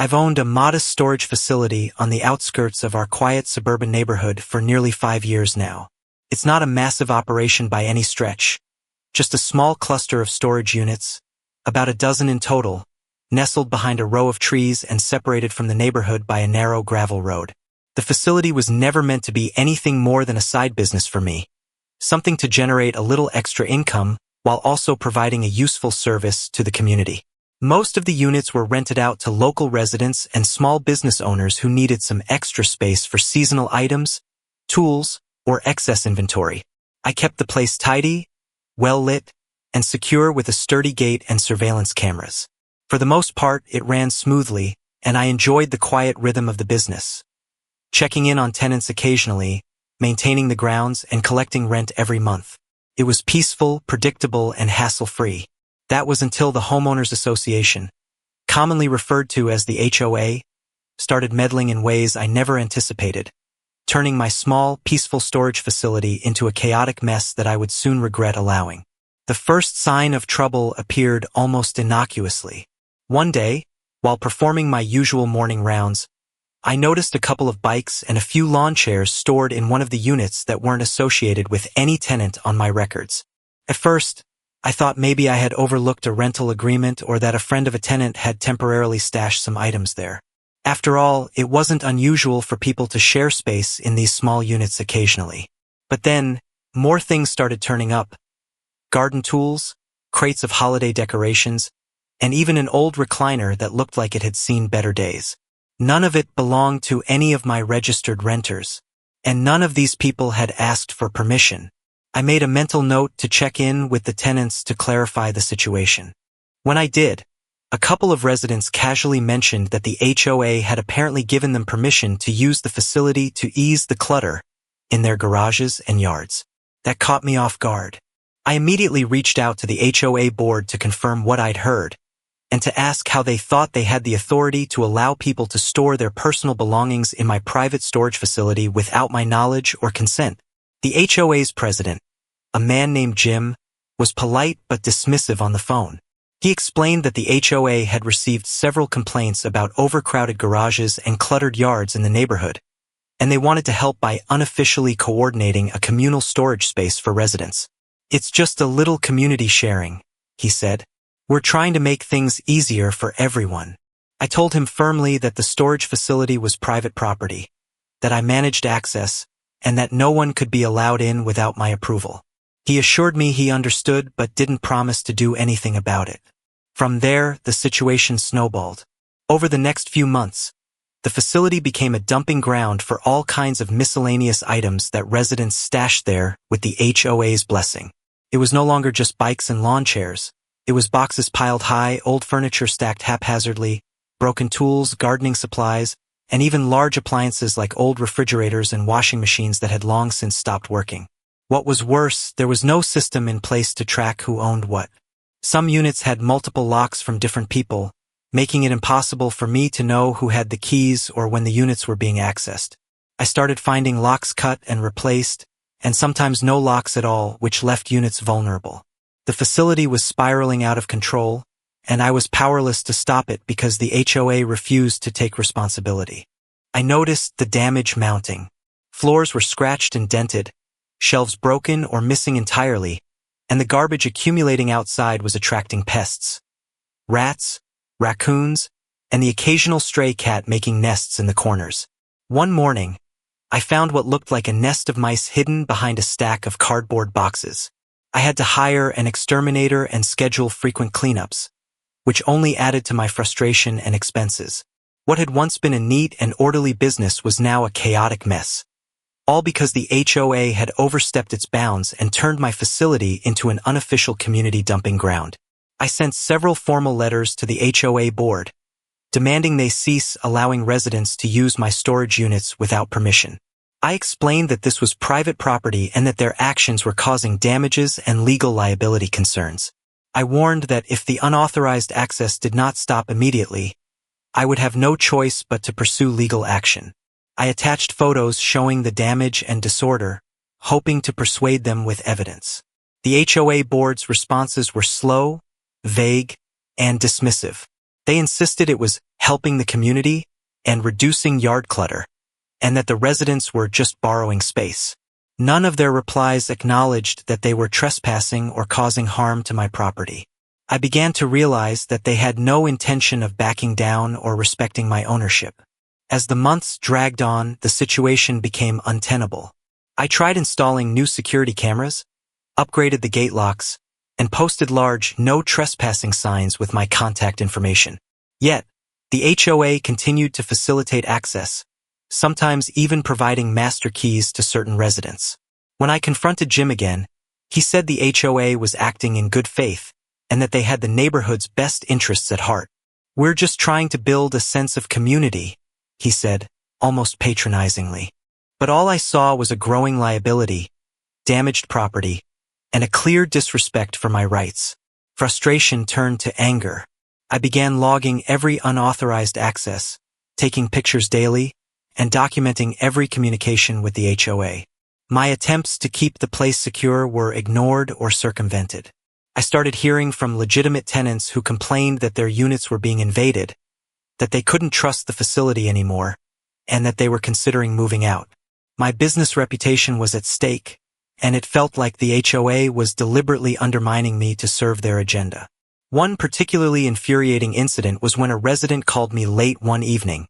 I've owned a modest storage facility on the outskirts of our quiet suburban neighborhood for nearly 5 years now. It's not a massive operation by any stretch, just a small cluster of storage units, about a dozen in total, nestled behind a row of trees and separated from the neighborhood by a narrow gravel road. The facility was never meant to be anything more than a side business for me, something to generate a little extra income while also providing a useful service to the community. Most of the units were rented out to local residents and small business owners who needed some extra space for seasonal items, tools, or excess inventory. I kept the place tidy, well-lit, and secure with a sturdy gate and surveillance cameras. For the most part, it ran smoothly, and I enjoyed the quiet rhythm of the business. Checking in on tenants occasionally, maintaining the grounds, and collecting rent every month. It was peaceful, predictable, and hassle-free. That was until the Homeowners Association, commonly referred to as the HOA, started meddling in ways I never anticipated, turning my small, peaceful storage facility into a chaotic mess that I would soon regret allowing. The first sign of trouble appeared almost innocuously. One day, while performing my usual morning rounds, I noticed a couple of bikes and a few lawn chairs stored in one of the units that weren't associated with any tenant on my records. At first, I thought maybe I had overlooked a rental agreement or that a friend of a tenant had temporarily stashed some items there. After all, it wasn't unusual for people to share space in these small units occasionally. But then, more things started turning up. Garden tools, crates of holiday decorations, and even an old recliner that looked like it had seen better days. None of it belonged to any of my registered renters, and none of these people had asked for permission. I made a mental note to check in with the tenants to clarify the situation. When I did, a couple of residents casually mentioned that the HOA had apparently given them permission to use the facility to ease the clutter in their garages and yards. That caught me off guard. I immediately reached out to the HOA board to confirm what I'd heard, and to ask how they thought they had the authority to allow people to store their personal belongings in my private storage facility without my knowledge or consent. The HOA's president, a man named Jim, was polite but dismissive on the phone. He explained that the HOA had received several complaints about overcrowded garages and cluttered yards in the neighborhood, and they wanted to help by unofficially coordinating a communal storage space for residents. "It's just a little community sharing," he said. "We're trying to make things easier for everyone." I told him firmly that the storage facility was private property, that I managed access, and that no one could be allowed in without my approval. He assured me he understood but didn't promise to do anything about it. From there, the situation snowballed. Over the next few months, the facility became a dumping ground for all kinds of miscellaneous items that residents stashed there with the HOA's blessing. It was no longer just bikes and lawn chairs. It was boxes piled high, old furniture stacked haphazardly, broken tools, gardening supplies, and even large appliances like old refrigerators and washing machines that had long since stopped working. What was worse, there was no system in place to track who owned what. Some units had multiple locks from different people, making it impossible for me to know who had the keys or when the units were being accessed. I started finding locks cut and replaced, and sometimes no locks at all, which left units vulnerable. The facility was spiraling out of control, and I was powerless to stop it because the HOA refused to take responsibility. I noticed the damage mounting. Floors were scratched and dented, shelves broken or missing entirely, and the garbage accumulating outside was attracting pests. Rats, raccoons, and the occasional stray cat making nests in the corners. One morning, I found what looked like a nest of mice hidden behind a stack of cardboard boxes. I had to hire an exterminator and schedule frequent cleanups, which only added to my frustration and expenses. What had once been a neat and orderly business was now a chaotic mess. All because the HOA had overstepped its bounds and turned my facility into an unofficial community dumping ground. I sent several formal letters to the HOA board, demanding they cease allowing residents to use my storage units without permission. I explained that this was private property and that their actions were causing damages and legal liability concerns. I warned that if the unauthorized access did not stop immediately, I would have no choice but to pursue legal action. I attached photos showing the damage and disorder, hoping to persuade them with evidence. The HOA board's responses were slow, vague, and dismissive. They insisted it was helping the community and reducing yard clutter, and that the residents were just borrowing space. None of their replies acknowledged that they were trespassing or causing harm to my property. I began to realize that they had no intention of backing down or respecting my ownership. As the months dragged on, the situation became untenable. I tried installing new security cameras, upgraded the gate locks, and posted large "No Trespassing" signs with my contact information. Yet, the HOA continued to facilitate access, sometimes even providing master keys to certain residents. When I confronted Jim again, he said the HOA was acting in good faith and that they had the neighborhood's best interests at heart. "We're just trying to build a sense of community," he said, almost patronizingly. But all I saw was a growing liability, damaged property, and a clear disrespect for my rights. Frustration turned to anger. I began logging every unauthorized access, taking pictures daily, and documenting every communication with the HOA. My attempts to keep the place secure were ignored or circumvented. I started hearing from legitimate tenants who complained that their units were being invaded, that they couldn't trust the facility anymore, and that they were considering moving out. My business reputation was at stake, and it felt like the HOA was deliberately undermining me to serve their agenda. One particularly infuriating incident was when a resident called me late one evening,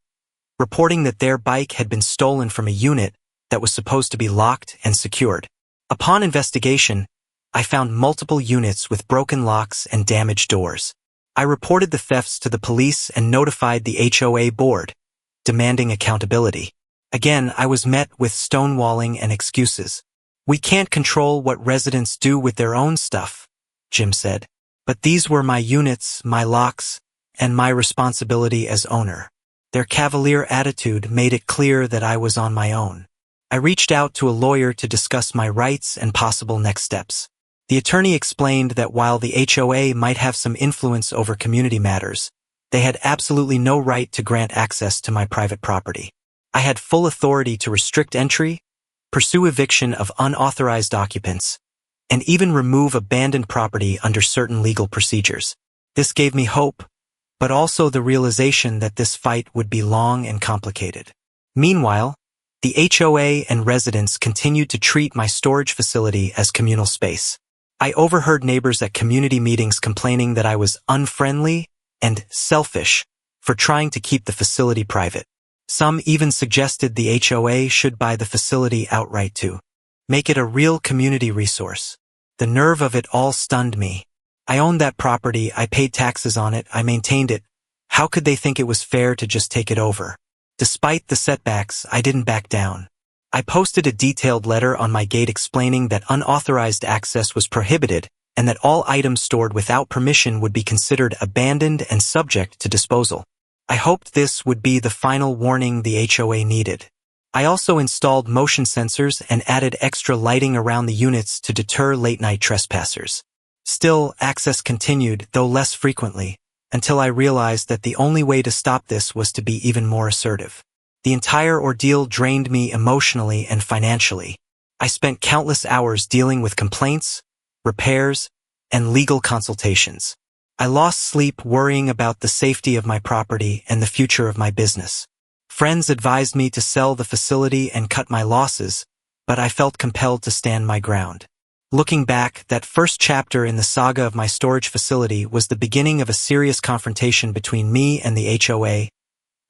reporting that their bike had been stolen from a unit that was supposed to be locked and secured. Upon investigation, I found multiple units with broken locks and damaged doors. I reported the thefts to the police and notified the HOA board, demanding accountability. Again, I was met with stonewalling and excuses. "We can't control what residents do with their own stuff," Jim said. "But these were my units, my locks, and my responsibility as owner." Their cavalier attitude made it clear that I was on my own. I reached out to a lawyer to discuss my rights and possible next steps. The attorney explained that while the HOA might have some influence over community matters, they had absolutely no right to grant access to my private property. I had full authority to restrict entry, pursue eviction of unauthorized occupants, and even remove abandoned property under certain legal procedures. This gave me hope, but also the realization that this fight would be long and complicated. Meanwhile, the HOA and residents continued to treat my storage facility as communal space. I overheard neighbors at community meetings complaining that I was unfriendly and selfish for trying to keep the facility private. Some even suggested the HOA should buy the facility outright to make it a real community resource. The nerve of it all stunned me. I owned that property, I paid taxes on it, I maintained it. How could they think it was fair to just take it over? Despite the setbacks, I didn't back down. I posted a detailed letter on my gate explaining that unauthorized access was prohibited and that all items stored without permission would be considered abandoned and subject to disposal. I hoped this would be the final warning the HOA needed. I also installed motion sensors and added extra lighting around the units to deter late-night trespassers. Still, access continued, though less frequently, until I realized that the only way to stop this was to be even more assertive. The entire ordeal drained me emotionally and financially. I spent countless hours dealing with complaints, repairs, and legal consultations. I lost sleep worrying about the safety of my property and the future of my business. Friends advised me to sell the facility and cut my losses, but I felt compelled to stand my ground. Looking back, that first chapter in the saga of my storage facility was the beginning of a serious confrontation between me and the HOA,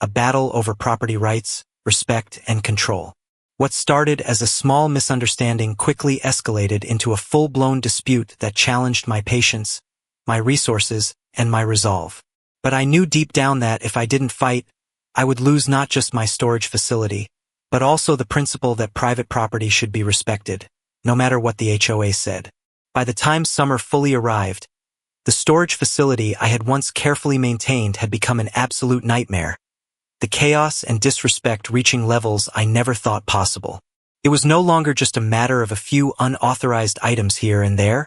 a battle over property rights, respect, and control. What started as a small misunderstanding quickly escalated into a full-blown dispute that challenged my patience, my resources, and my resolve. But I knew deep down that if I didn't fight, I would lose not just my storage facility, but also the principle that private property should be respected, no matter what the HOA said. By the time summer fully arrived, the storage facility I had once carefully maintained had become an absolute nightmare, the chaos and disrespect reaching levels I never thought possible. It was no longer just a matter of a few unauthorized items here and there.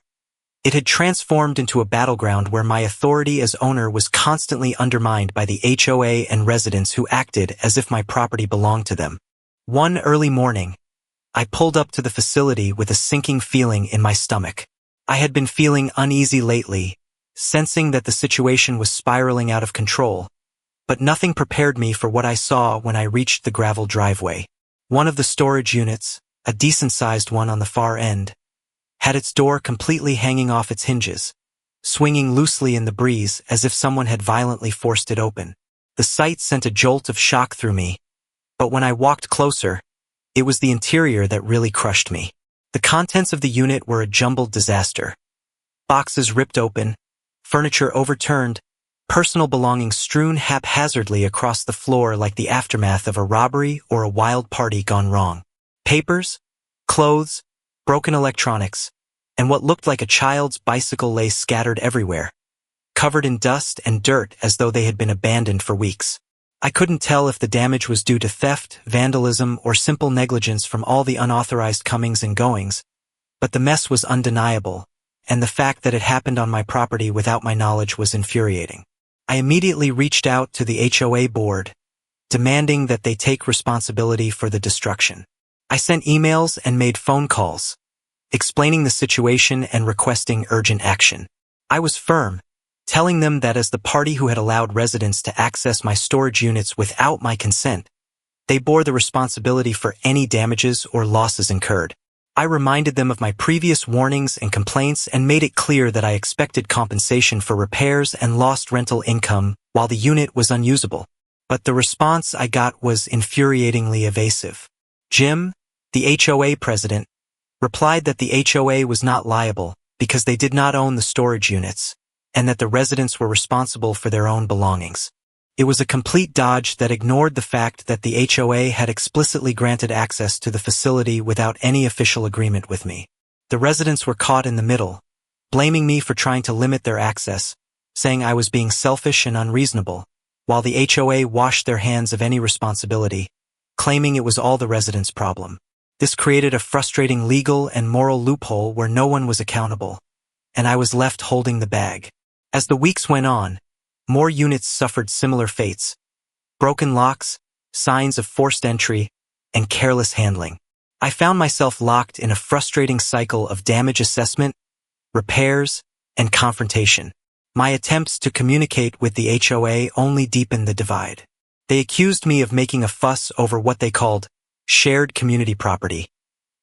It had transformed into a battleground where my authority as owner was constantly undermined by the HOA and residents who acted as if my property belonged to them. One early morning, I pulled up to the facility with a sinking feeling in my stomach. I had been feeling uneasy lately, sensing that the situation was spiraling out of control, but nothing prepared me for what I saw when I reached the gravel driveway. One of the storage units, a decent-sized one on the far end, had its door completely hanging off its hinges, swinging loosely in the breeze as if someone had violently forced it open. The sight sent a jolt of shock through me, but when I walked closer, it was the interior that really crushed me. The contents of the unit were a jumbled disaster. Boxes ripped open, furniture overturned, personal belongings strewn haphazardly across the floor like the aftermath of a robbery or a wild party gone wrong. Papers, clothes, broken electronics, and what looked like a child's bicycle lay scattered everywhere, covered in dust and dirt as though they had been abandoned for weeks. I couldn't tell if the damage was due to theft, vandalism, or simple negligence from all the unauthorized comings and goings, but the mess was undeniable, and the fact that it happened on my property without my knowledge was infuriating. I immediately reached out to the HOA board, demanding that they take responsibility for the destruction. I sent emails and made phone calls, explaining the situation and requesting urgent action. I was firm, telling them that as the party who had allowed residents to access my storage units without my consent, they bore the responsibility for any damages or losses incurred. I reminded them of my previous warnings and complaints and made it clear that I expected compensation for repairs and lost rental income while the unit was unusable. But the response I got was infuriatingly evasive. Jim, the HOA president, replied that the HOA was not liable because they did not own the storage units, and that the residents were responsible for their own belongings. It was a complete dodge that ignored the fact that the HOA had explicitly granted access to the facility without any official agreement with me. The residents were caught in the middle, blaming me for trying to limit their access, saying I was being selfish and unreasonable, while the HOA washed their hands of any responsibility, claiming it was all the residents' problem. This created a frustrating legal and moral loophole where no one was accountable, and I was left holding the bag. As the weeks went on, more units suffered similar fates: broken locks, signs of forced entry, and careless handling. I found myself locked in a frustrating cycle of damage assessment, repairs, and confrontation. My attempts to communicate with the HOA only deepened the divide. They accused me of making a fuss over what they called shared community property,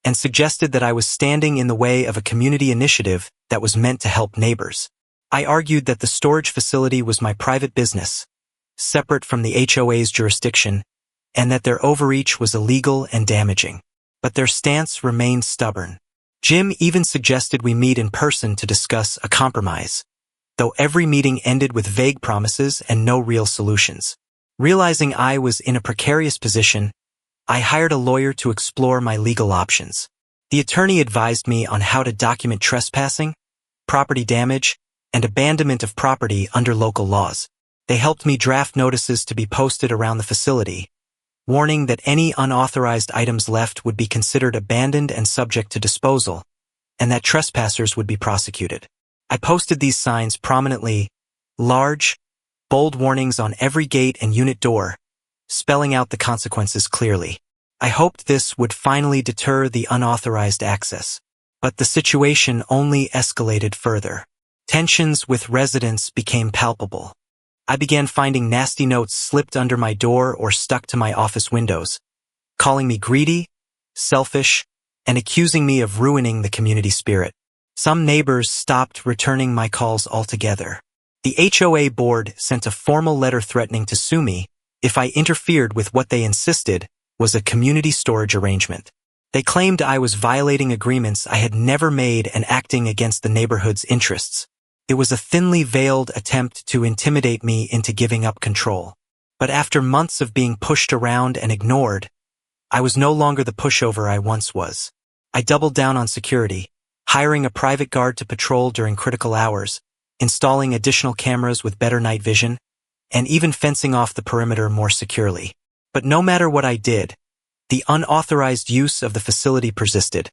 and suggested that I was standing in the way of a community initiative that was meant to help neighbors. I argued that the storage facility was my private business, separate from the HOA's jurisdiction, and that their overreach was illegal and damaging. But their stance remained stubborn. Jim even suggested we meet in person to discuss a compromise, though every meeting ended with vague promises and no real solutions. Realizing I was in a precarious position, I hired a lawyer to explore my legal options. The attorney advised me on how to document trespassing, property damage, and abandonment of property under local laws. They helped me draft notices to be posted around the facility, warning that any unauthorized items left would be considered abandoned and subject to disposal, and that trespassers would be prosecuted. I posted these signs prominently, large, bold warnings on every gate and unit door, spelling out the consequences clearly. I hoped this would finally deter the unauthorized access, but the situation only escalated further. Tensions with residents became palpable. I began finding nasty notes slipped under my door or stuck to my office windows, calling me greedy, selfish, and accusing me of ruining the community spirit. Some neighbors stopped returning my calls altogether. The HOA board sent a formal letter threatening to sue me if I interfered with what they insisted was a community storage arrangement. They claimed I was violating agreements I had never made and acting against the neighborhood's interests. It was a thinly veiled attempt to intimidate me into giving up control. But after months of being pushed around and ignored, I was no longer the pushover I once was. I doubled down on security, hiring a private guard to patrol during critical hours, installing additional cameras with better night vision, and even fencing off the perimeter more securely. But no matter what I did, the unauthorized use of the facility persisted,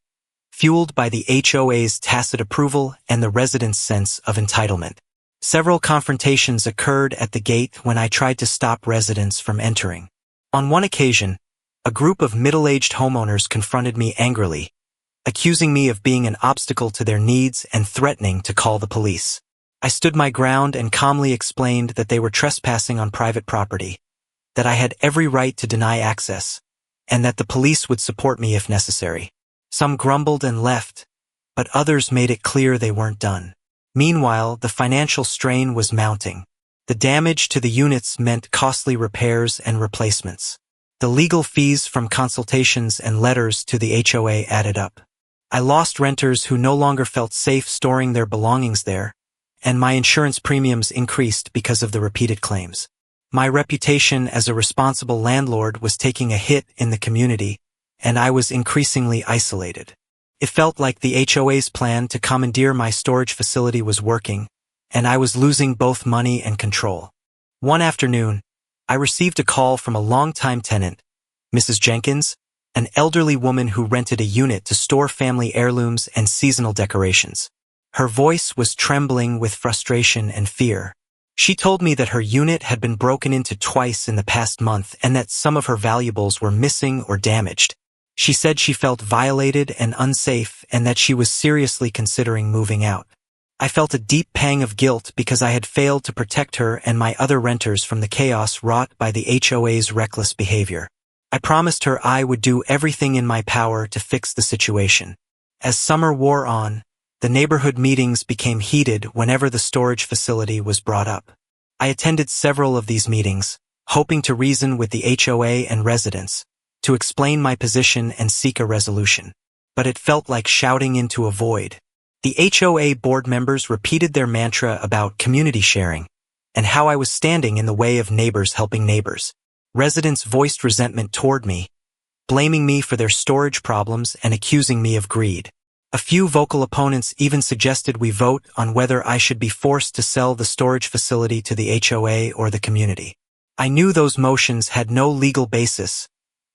fueled by the HOA's tacit approval and the residents' sense of entitlement. Several confrontations occurred at the gate when I tried to stop residents from entering. On one occasion, a group of middle-aged homeowners confronted me angrily, accusing me of being an obstacle to their needs and threatening to call the police. I stood my ground and calmly explained that they were trespassing on private property, that I had every right to deny access, and that the police would support me if necessary. Some grumbled and left, but others made it clear they weren't done. Meanwhile, the financial strain was mounting. The damage to the units meant costly repairs and replacements. The legal fees from consultations and letters to the HOA added up. I lost renters who no longer felt safe storing their belongings there, and my insurance premiums increased because of the repeated claims. My reputation as a responsible landlord was taking a hit in the community, and I was increasingly isolated. It felt like the HOA's plan to commandeer my storage facility was working, and I was losing both money and control. One afternoon, I received a call from a longtime tenant, Mrs. Jenkins, an elderly woman who rented a unit to store family heirlooms and seasonal decorations. Her voice was trembling with frustration and fear. She told me that her unit had been broken into twice in the past month and that some of her valuables were missing or damaged. She said she felt violated and unsafe and that she was seriously considering moving out. I felt a deep pang of guilt because I had failed to protect her and my other renters from the chaos wrought by the HOA's reckless behavior. I promised her I would do everything in my power to fix the situation. As summer wore on, the neighborhood meetings became heated whenever the storage facility was brought up. I attended several of these meetings, hoping to reason with the HOA and residents, to explain my position and seek a resolution. But it felt like shouting into a void. The HOA board members repeated their mantra about community sharing, and how I was standing in the way of neighbors helping neighbors. Residents voiced resentment toward me, blaming me for their storage problems and accusing me of greed. A few vocal opponents even suggested we vote on whether I should be forced to sell the storage facility to the HOA or the community. I knew those motions had no legal basis,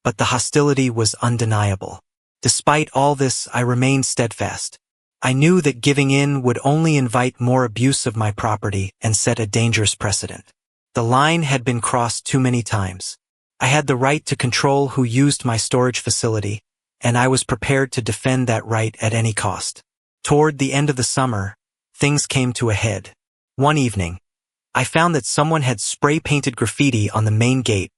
but the hostility was undeniable. Despite all this, I remained steadfast. I knew that giving in would only invite more abuse of my property and set a dangerous precedent. The line had been crossed too many times. I had the right to control who used my storage facility, and I was prepared to defend that right at any cost. Toward the end of the summer, things came to a head. One evening, I found that someone had spray-painted graffiti on the main gate,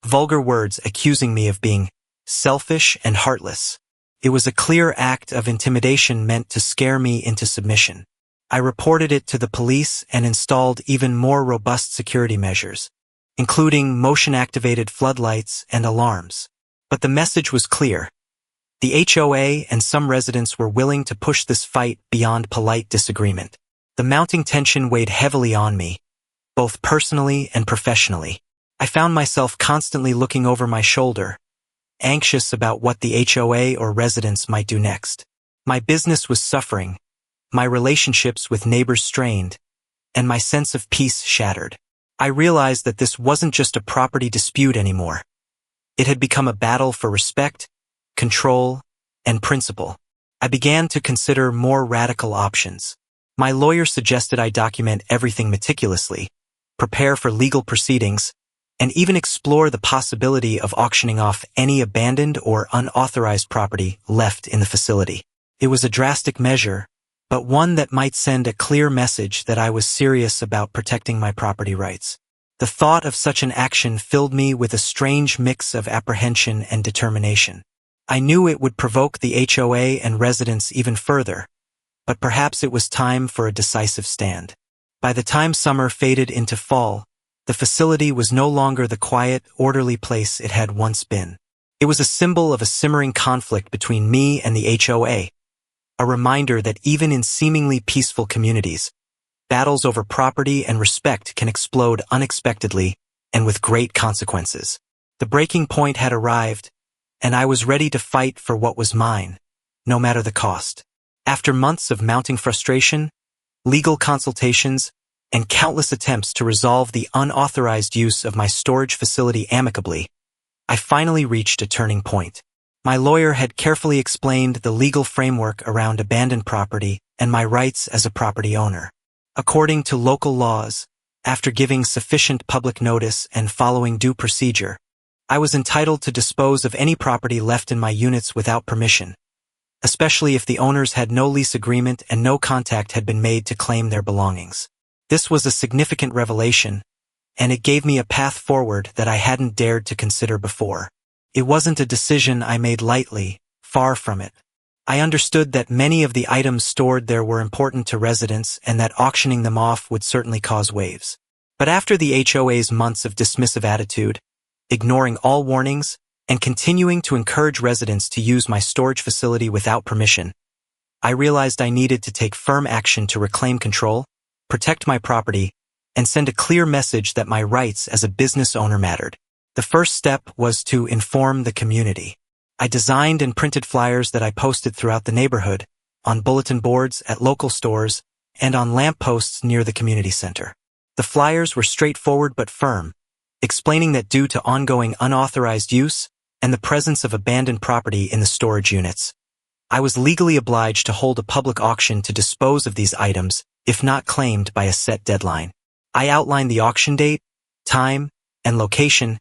vulgar words accusing me of being selfish and heartless. It was a clear act of intimidation meant to scare me into submission. I reported it to the police and installed even more robust security measures, including motion-activated floodlights and alarms. But the message was clear. The HOA and some residents were willing to push this fight beyond polite disagreement. The mounting tension weighed heavily on me, both personally and professionally. I found myself constantly looking over my shoulder, anxious about what the HOA or residents might do next. My business was suffering, my relationships with neighbors strained, and my sense of peace shattered. I realized that this wasn't just a property dispute anymore. It had become a battle for respect, control, and principle. I began to consider more radical options. My lawyer suggested I document everything meticulously, prepare for legal proceedings, and even explore the possibility of auctioning off any abandoned or unauthorized property left in the facility. It was a drastic measure, but one that might send a clear message that I was serious about protecting my property rights. The thought of such an action filled me with a strange mix of apprehension and determination. I knew it would provoke the HOA and residents even further, but perhaps it was time for a decisive stand. By the time summer faded into fall, the facility was no longer the quiet, orderly place it had once been. It was a symbol of a simmering conflict between me and the HOA, a reminder that even in seemingly peaceful communities, battles over property and respect can explode unexpectedly and with great consequences. The breaking point had arrived, and I was ready to fight for what was mine, no matter the cost. After months of mounting frustration, legal consultations, and countless attempts to resolve the unauthorized use of my storage facility amicably, I finally reached a turning point. My lawyer had carefully explained the legal framework around abandoned property and my rights as a property owner. According to local laws, after giving sufficient public notice and following due procedure, I was entitled to dispose of any property left in my units without permission, especially if the owners had no lease agreement and no contact had been made to claim their belongings. This was a significant revelation, and it gave me a path forward that I hadn't dared to consider before. It wasn't a decision I made lightly, far from it. I understood that many of the items stored there were important to residents and that auctioning them off would certainly cause waves. But after the HOA's months of dismissive attitude, ignoring all warnings, and continuing to encourage residents to use my storage facility without permission, I realized I needed to take firm action to reclaim control, protect my property, and send a clear message that my rights as a business owner mattered. The first step was to inform the community. I designed and printed flyers that I posted throughout the neighborhood, on bulletin boards, at local stores, and on lampposts near the community center. The flyers were straightforward but firm, explaining that due to ongoing unauthorized use and the presence of abandoned property in the storage units, I was legally obliged to hold a public auction to dispose of these items if not claimed by a set deadline. I outlined the auction date, time, and location,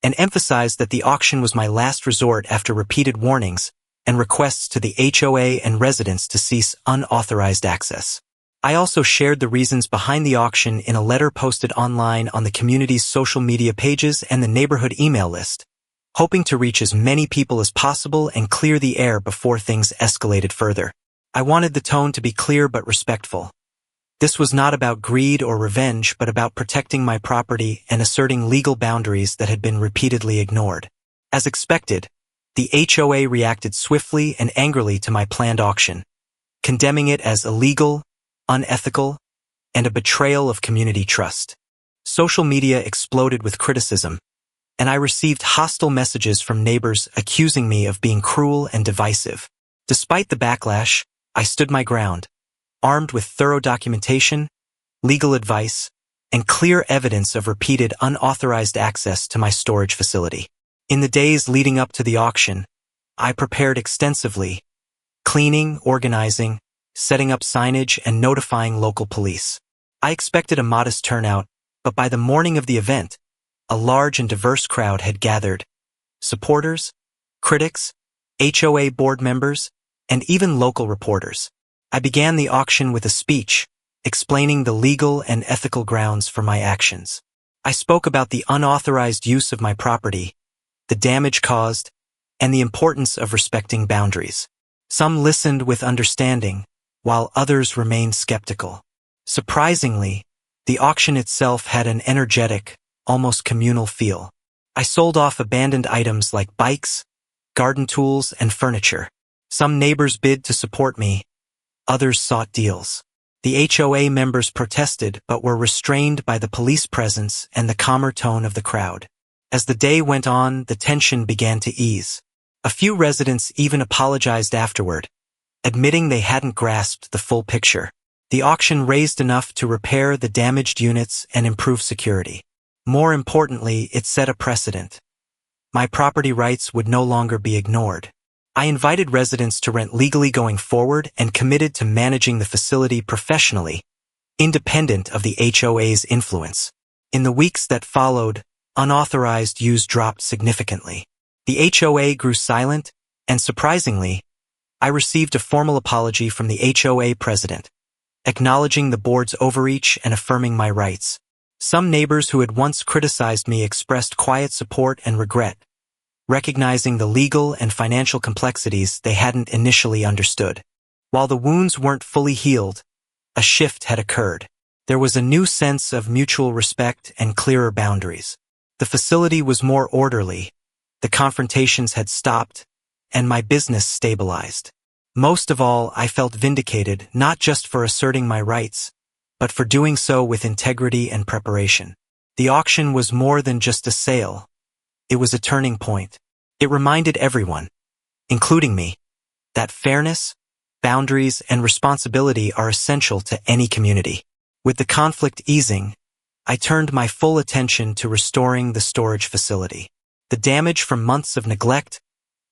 and emphasized that the auction was my last resort after repeated warnings and requests to the HOA and residents to cease unauthorized access. I also shared the reasons behind the auction in a letter posted online on the community's social media pages and the neighborhood email list, hoping to reach as many people as possible and clear the air before things escalated further. I wanted the tone to be clear but respectful. This was not about greed or revenge, but about protecting my property and asserting legal boundaries that had been repeatedly ignored. As expected, the HOA reacted swiftly and angrily to my planned auction, condemning it as illegal, unethical, and a betrayal of community trust. Social media exploded with criticism, and I received hostile messages from neighbors accusing me of being cruel and divisive. Despite the backlash, I stood my ground, armed with thorough documentation, legal advice, and clear evidence of repeated unauthorized access to my storage facility. In the days leading up to the auction, I prepared extensively, cleaning, organizing, setting up signage, and notifying local police. I expected a modest turnout, but by the morning of the event, a large and diverse crowd had gathered. Supporters, critics, HOA board members, and even local reporters. I began the auction with a speech, explaining the legal and ethical grounds for my actions. I spoke about the unauthorized use of my property, the damage caused, and the importance of respecting boundaries. Some listened with understanding, while others remained skeptical. Surprisingly, the auction itself had an energetic, almost communal feel. I sold off abandoned items like bikes, garden tools, and furniture. Some neighbors bid to support me, others sought deals. The HOA members protested but were restrained by the police presence and the calmer tone of the crowd. As the day went on, the tension began to ease. A few residents even apologized afterward, admitting they hadn't grasped the full picture. The auction raised enough to repair the damaged units and improve security. More importantly, it set a precedent. My property rights would no longer be ignored. I invited residents to rent legally going forward and committed to managing the facility professionally, independent of the HOA's influence. In the weeks that followed, unauthorized use dropped significantly. The HOA grew silent, and surprisingly, I received a formal apology from the HOA president, acknowledging the board's overreach and affirming my rights. Some neighbors who had once criticized me expressed quiet support and regret, recognizing the legal and financial complexities they hadn't initially understood. While the wounds weren't fully healed, a shift had occurred. There was a new sense of mutual respect and clearer boundaries. The facility was more orderly, the confrontations had stopped, and my business stabilized. Most of all, I felt vindicated, not just for asserting my rights, but for doing so with integrity and preparation. The auction was more than just a sale. It was a turning point. It reminded everyone, including me, that fairness, boundaries, and responsibility are essential to any community. With the conflict easing, I turned my full attention to restoring the storage facility. The damage from months of neglect,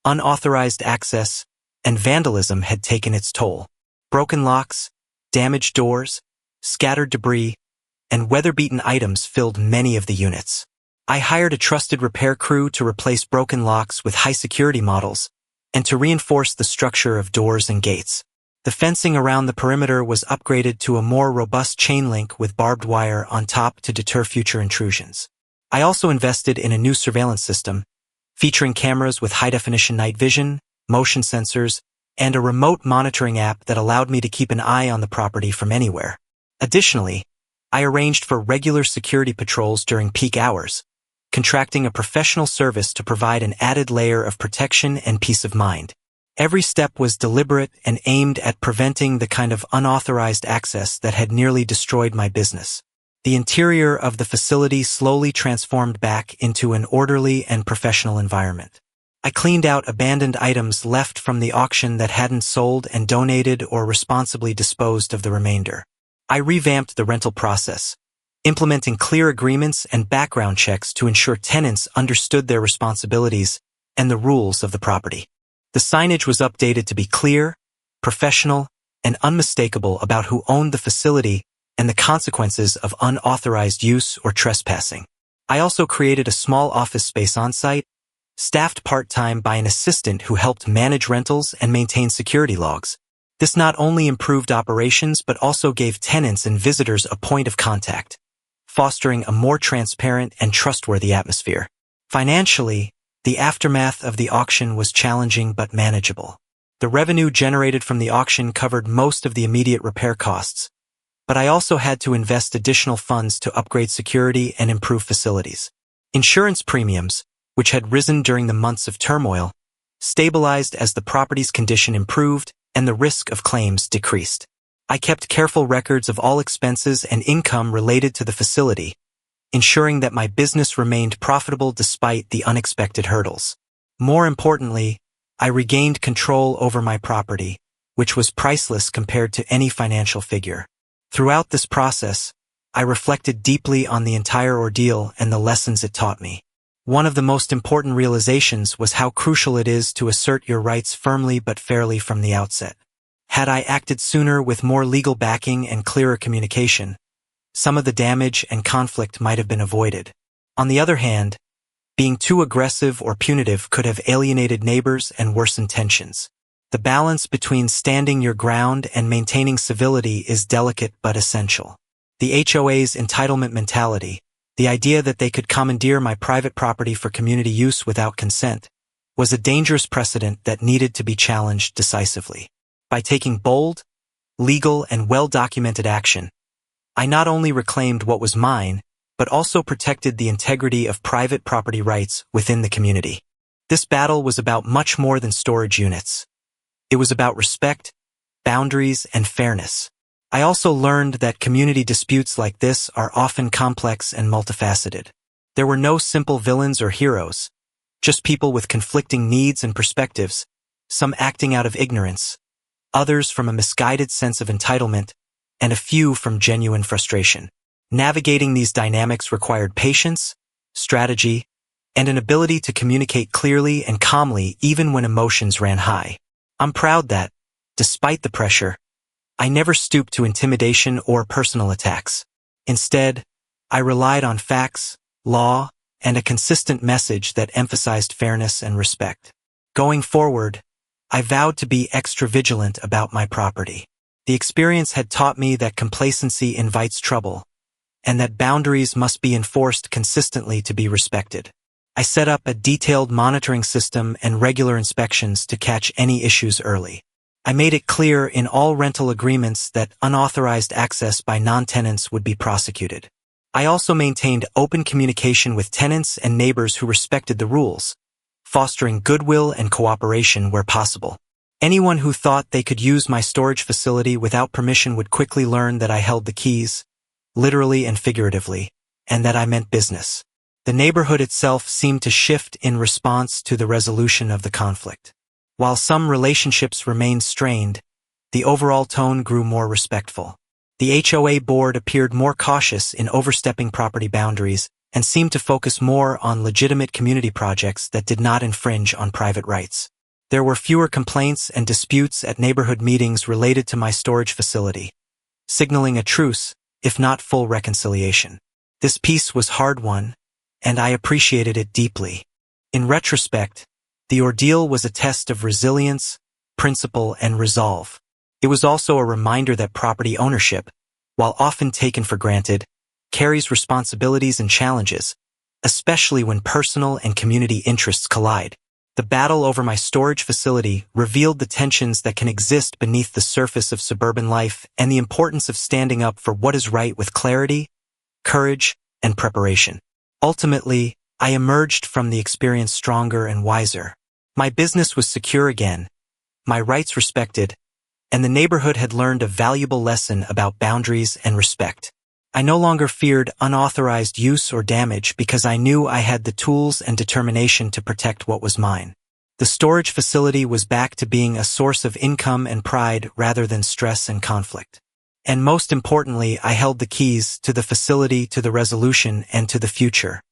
unauthorized access, and vandalism had taken its toll. Broken locks, damaged doors, scattered debris, and weather-beaten items filled many of the units. I hired a trusted repair crew to replace broken locks with high-security models, and to reinforce the structure of doors and gates. The fencing around the perimeter was upgraded to a more robust chain link with barbed wire on top to deter future intrusions. I also invested in a new surveillance system, featuring cameras with high-definition night vision, motion sensors, and a remote monitoring app that allowed me to keep an eye on the property from anywhere. Additionally, I arranged for regular security patrols during peak hours, contracting a professional service to provide an added layer of protection and peace of mind. Every step was deliberate and aimed at preventing the kind of unauthorized access that had nearly destroyed my business. The interior of the facility slowly transformed back into an orderly and professional environment. I cleaned out abandoned items left from the auction that hadn't sold and donated or responsibly disposed of the remainder. I revamped the rental process, implementing clear agreements and background checks to ensure tenants understood their responsibilities and the rules of the property. The signage was updated to be clear, professional, and unmistakable about who owned the facility and the consequences of unauthorized use or trespassing. I also created a small office space on-site, staffed part-time by an assistant who helped manage rentals and maintain security logs. This not only improved operations but also gave tenants and visitors a point of contact, fostering a more transparent and trustworthy atmosphere. Financially, the aftermath of the auction was challenging but manageable. The revenue generated from the auction covered most of the immediate repair costs, but I also had to invest additional funds to upgrade security and improve facilities. Insurance premiums, which had risen during the months of turmoil, stabilized as the property's condition improved and the risk of claims decreased. I kept careful records of all expenses and income related to the facility, ensuring that my business remained profitable despite the unexpected hurdles. More importantly, I regained control over my property, which was priceless compared to any financial figure. Throughout this process, I reflected deeply on the entire ordeal and the lessons it taught me. One of the most important realizations was how crucial it is to assert your rights firmly but fairly from the outset. Had I acted sooner with more legal backing and clearer communication, some of the damage and conflict might have been avoided. On the other hand, being too aggressive or punitive could have alienated neighbors and worsened tensions. The balance between standing your ground and maintaining civility is delicate but essential. The HOA's entitlement mentality, the idea that they could commandeer my private property for community use without consent, was a dangerous precedent that needed to be challenged decisively. By taking bold, legal, and well-documented action, I not only reclaimed what was mine, but also protected the integrity of private property rights within the community. This battle was about much more than storage units. It was about respect, boundaries, and fairness. I also learned that community disputes like this are often complex and multifaceted. There were no simple villains or heroes, just people with conflicting needs and perspectives, some acting out of ignorance, others from a misguided sense of entitlement, and a few from genuine frustration. Navigating these dynamics required patience, strategy, and an ability to communicate clearly and calmly even when emotions ran high. I'm proud that, despite the pressure, I never stooped to intimidation or personal attacks. Instead, I relied on facts, law, and a consistent message that emphasized fairness and respect. Going forward, I vowed to be extra vigilant about my property. The experience had taught me that complacency invites trouble, and that boundaries must be enforced consistently to be respected. I set up a detailed monitoring system and regular inspections to catch any issues early. I made it clear in all rental agreements that unauthorized access by non-tenants would be prosecuted. I also maintained open communication with tenants and neighbors who respected the rules, fostering goodwill and cooperation where possible. Anyone who thought they could use my storage facility without permission would quickly learn that I held the keys, literally and figuratively, and that I meant business. The neighborhood itself seemed to shift in response to the resolution of the conflict. While some relationships remained strained, the overall tone grew more respectful. The HOA board appeared more cautious in overstepping property boundaries and seemed to focus more on legitimate community projects that did not infringe on private rights. There were fewer complaints and disputes at neighborhood meetings related to my storage facility, signaling a truce, if not full reconciliation. This peace was hard-won, and I appreciated it deeply. In retrospect, The ordeal was a test of resilience, principle, and resolve. It was also a reminder that property ownership, while often taken for granted, carries responsibilities and challenges, especially when personal and community interests collide. The battle over my storage facility revealed the tensions that can exist beneath the surface of suburban life and the importance of standing up for what is right with clarity, courage, and preparation. Ultimately, I emerged from the experience stronger and wiser. My business was secure again, my rights respected, and the neighborhood had learned a valuable lesson about boundaries and respect. I no longer feared unauthorized use or damage because I knew I had the tools and determination to protect what was mine. The storage facility was back to being a source of income and pride rather than stress and conflict. And most importantly, I held the keys to the facility, to the resolution, and to the future.